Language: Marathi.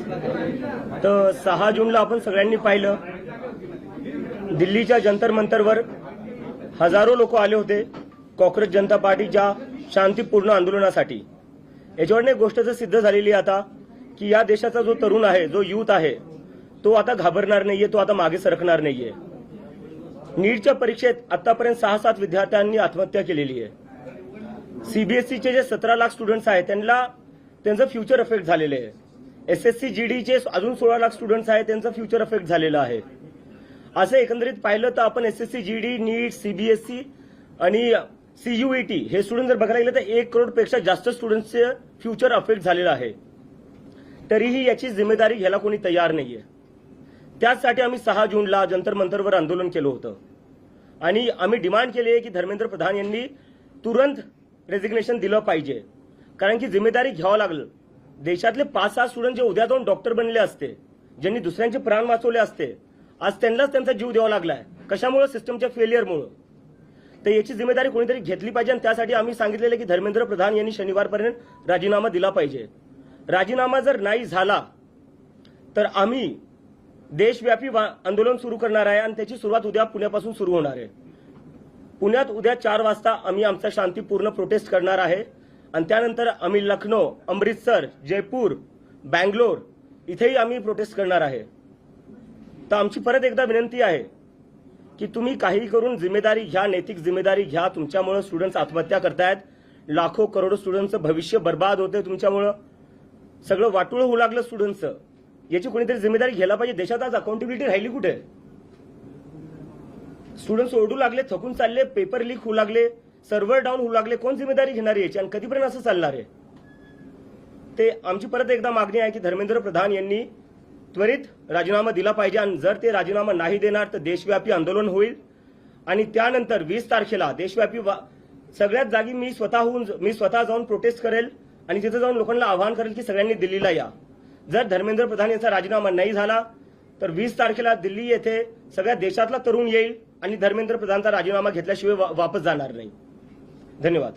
तर 6 जूनला आपण सगळ्यांनी पाहिलं, दिल्लीच्या जंतर मंतरवर हजारो लोक आले होते काँग्रेस जनता पार्टीच्या शांतीपूर्ण आंदोलनासाठी। याच्यावरने गोष्ट जर सिद्ध झालेली आहे आता की या देशाचा जो तरुण आहे, जो युथ आहे, तो आता घाबरणार नाहीये, तो आता मागे सरकणार नाहीये। नीटच्या परीक्षेत आतापर्यंत 6-7 विद्यार्थ्यांनी आत्महत्या केलेली आहे। सीबीएसईचे जे 17 लाख स्टुडंट्स आहेत त्यांचं फ्युचर अफेक्ट झालेले आहे। एसएससी जीडीचे अजून 16 लाख स्टुडंट्स आहेत, त्यांचं फ्युचर अफेक्ट झालेलं आहे। असं एकंदरीत पाहिलं तर आपण एसएससी जीडी, नीट, सीबीएसई आणि सीयूईटी हे स्टुडंट जर बघायला गेलं तर 1 करोड पेक्षा जास्त स्टुडंट्सचे फ्युचर अफेक्ट झालेलं आहे। तरीही याची जिम्मेदारी घ्यायला कोणी तयार नाहीये। त्यासाठी आम्ही 6 जूनला जंतर मंतरवर आंदोलन केलं होतं आणि आम्ही डिमांड केली आहे की धर्मेंद्र प्रधान यांनी तुरंत रेजिग्नेशन दिलं पाहिजे, कारण की जिम्मेदारी घ्यावं लागलं। देशातले 5-6 स्टुडंट जे उद्या जाऊन डॉक्टर बनले असते, ज्यांनी दुसऱ्यांचे प्राण वाचवले असते, आज त्यांनाच त्यांचा जीव द्यावा लागलाय। कशामुळे? सिस्टमच्या फेलियरमुळे। तर याची जिम्मेदारी कोणीतरी घेतली पाहिजे आणि त्यासाठी आम्ही सांगितलेलं की धर्मेंद्र प्रधान यांनी शनिवारपर्यंत राजीनामा दिला पाहिजे। राजीनामा जर नाही झाला तर आम्ही देशव्यापी आंदोलन सुरू करणार आहे आणि त्याची सुरुवात उद्या पुण्यापासून सुरू होणार आहे। पुण्यात उद्या 4 वाजता आम्ही आमचा शांतीपूर्ण प्रोटेस्ट करणार आहे आणि त्यानंतर आम्ही लखनौ, अमृतसर, जयपूर, बँगलोर इथेही आम्ही प्रोटेस्ट करणार आहे। तर आमची परत एकदा विनंती आहे की तुम्ही काही करून जिम्मेदारी घ्या, नैतिक जिम्मेदारी घ्या। तुमच्यामुळे स्टुडंट्स आत्महत्या करतायत, लाखो करोडो स्टुडंट्सचं भविष्य बर्बाद होते तुमच्यामुळे, सगळं वाटोळं होऊ लागलं स्टुडंट्सचं। याची कोणीतरी जिम्मेदारी घ्यायला पाहिजे। देशात आज अकाउंटेबिलिटी राहिली कुठे? स्टुडंट्स ओरडू लागले, थकून चालले, पेपर लीक होऊ लागले, सर्व्हर डाऊन होऊ लागले। कोण जिम्मेदारी घेणार याची आणि कधीपर्यंत असं चालणार आहे? ते आमची परत एकदा मागणी आहे की धर्मेंद्र प्रधान यांनी त्वरित राजीनामा दिला पाहिजे आणि जर ते राजीनामा नाही देणार तर देशव्यापी आंदोलन होईल आणि त्यानंतर 20 तारखेला देशव्यापी सगळ्याच जागी मी स्वतः जाऊन प्रोटेस्ट करेल आणि तिथे जाऊन लोकांना आवाहन करेल की सगळ्यांनी दिल्लीला या। जर धर्मेंद्र प्रधान यांचा राजीनामा नाही झाला तर 20 तारखेला दिल्ली येथे सगळ्या देशातला तरुण येईल आणि धर्मेंद्र प्रधानचा राजीनामा घेतल्याशिवाय वापस जाणार नाही। धन्यवाद।